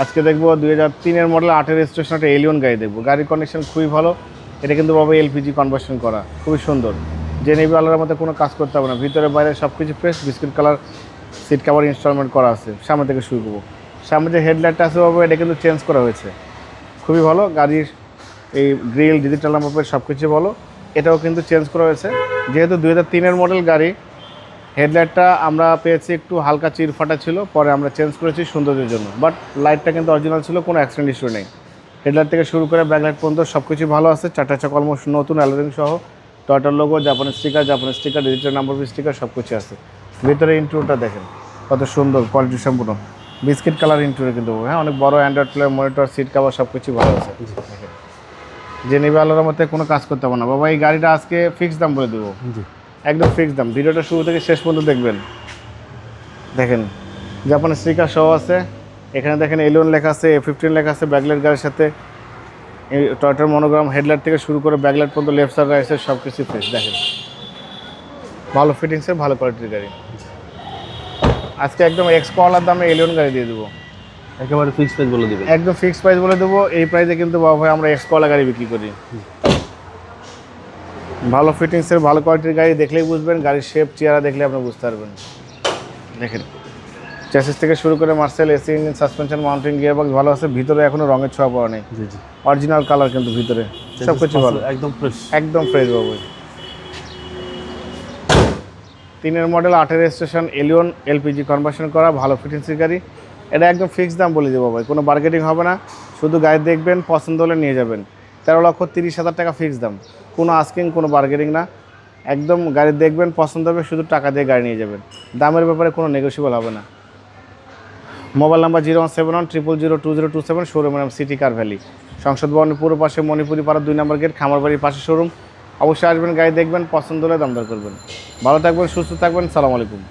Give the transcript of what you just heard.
আজকে দেখবো 2003-এর মডেল 8-এর রেজিস্ট্রেশন একটা এলিয়ন গাড়ি দেখবো। গাড়ির কন্ডিশন খুবই ভালো। এটা কিন্তু বাবা এলপিজি কনভার্সন করা, খুবই সুন্দর। যে নেভি আলার মধ্যে কোনো কাজ করতে হবে না, ভিতরে বাইরে সব কিছু fresh. Biscuit colour seat cover installment করা আছে। সামনে থেকে শুরু করবো। সামনে যে হেডলাইটটা আছে বাবা, এটা কিন্তু চেঞ্জ করা হয়েছে, খুবই ভালো। গাড়ির এই গ্রিল, ডিজিটাল নাম্বার সব কিছু ভালো। এটাও কিন্তু চেঞ্জ করা হয়েছে। যেহেতু 2003-এর মডেল গাড়ি, হেডলাইটটা আমরা পেয়েছি একটু হালকা চিরফাটা ছিল, পরে আমরা চেঞ্জ করেছি সৌন্দর্যের জন্য। বাট লাইটটা কিন্তু অরিজিনাল ছিল, কোনো অ্যাক্সিডেন্ট ইস্যু নেই। হেডলাইট থেকে শুরু করে ব্যাকলাইট পর্যন্ত সব কিছু ভালো আছে। চারটা চাকা অলমোস্ট নতুন, অ্যালোরিং সহ। টয়টার লোগো, জাপানের স্টিকার, ডিজিটাল নাম্বার স্টিকার সব কিছু আছে। ভিতরে ইন্টুরটা দেখেন কত সুন্দর, কোয়ালিটি সম্পূর্ণ বিস্কিট কালার ইন্টুরে কিন্তু। হ্যাঁ, অনেক বড় Android player, monitor, seat cover সব কিছু ভালো আছে। যে নেবে আলোর মধ্যে কোনো কাজ করতে হবে না বাবা। এই গাড়িটা আজকে ফিক্স দাম বলে দেবো, একদম ফিক্স দাম। ভিডিওটা শুরু থেকে শেষ পর্যন্ত দেখবেন। দেখেন জাপানের স্টিকার সহ আছে। এখানে দেখেন এলিয়ন লেখা আছে, A15 লেখা আছে। ব্যাকলাইট গাড়ির সাথে এই টয়টার মনোগ্রাম। হেডলাইট থেকে শুরু করে ব্যাকলাইট পর্যন্ত লেফট সাইড রাইট সাইড সব কিছু ফ্রেশ। দেখেন ভালো ফিটিংসের, ভালো কোয়ালিটির গাড়ি। আজকে একদম এক্সকলার দামে এলিয়ন গাড়ি দিয়ে দেবো, একেবারে ফিক্স প্রাইস বলে দিবেন। একদম ফিক্স প্রাইস বলে দেবো। এই প্রাইসে কিন্তু বাবা ভাই আমরা এক্সকলা গাড়ি বিক্রি করি। ভালো ফিটিংসের, ভালো কোয়ালিটির গাড়ি দেখলেই বুঝবেন। গাড়ির শেপ, চেহারা দেখলে আপনি বুঝতে পারবেন। দেখেন চ্যাসিস থেকে শুরু করে Marcel, AC engine, suspension, mounting, gearbox ভালো আছে। ভিতরে এখনো রঙের ছোঁয়া পাওয়া নেই। জি জি, অরিজিনাল কালার কিন্তু ভিতরে সব কিছু ভালো, একদম ফ্রেশ, একদম ফ্রেশ বাবু। 3-এর মডেল 8-এর রেজিস্ট্রেশন, এলিয়ন, এলপিজি কনভার্সন করা, ভালো ফিটিংসের গাড়ি। এটা একদম ফিক্সড দাম বলে দেবো ভাই, কোনো বার্গেনিং হবে না। শুধু গাড়ি দেখবেন, পছন্দ হলে নিয়ে যাবেন। 13,30,000 টাকা ফিক্সড দাম, কোনো আস্কিং, কোনো বার্গেনিং না। একদম গাড়ি দেখবেন, পছন্দ হবে, শুধু টাকা দিয়ে গাড়ি নিয়ে যাবেন। দামের ব্যাপারে কোনো নেগোসিয়েবল হবে না। মোবাইল নাম্বার 01710020227, শোরুমের নাম সিটি কার ভ্যালি, সংসদ ভবনের পুরো পাশে, মণিপুরি পাড়া 2 নম্বর গেট, খামারবাড়ির পাশে শোরুম। অবশ্যই আসবেন, গাড়ি দেখবেন, পছন্দ হলে দাম দর করবেন। ভালো থাকবেন, সুস্থ থাকবেন, সালাম আলাইকুম।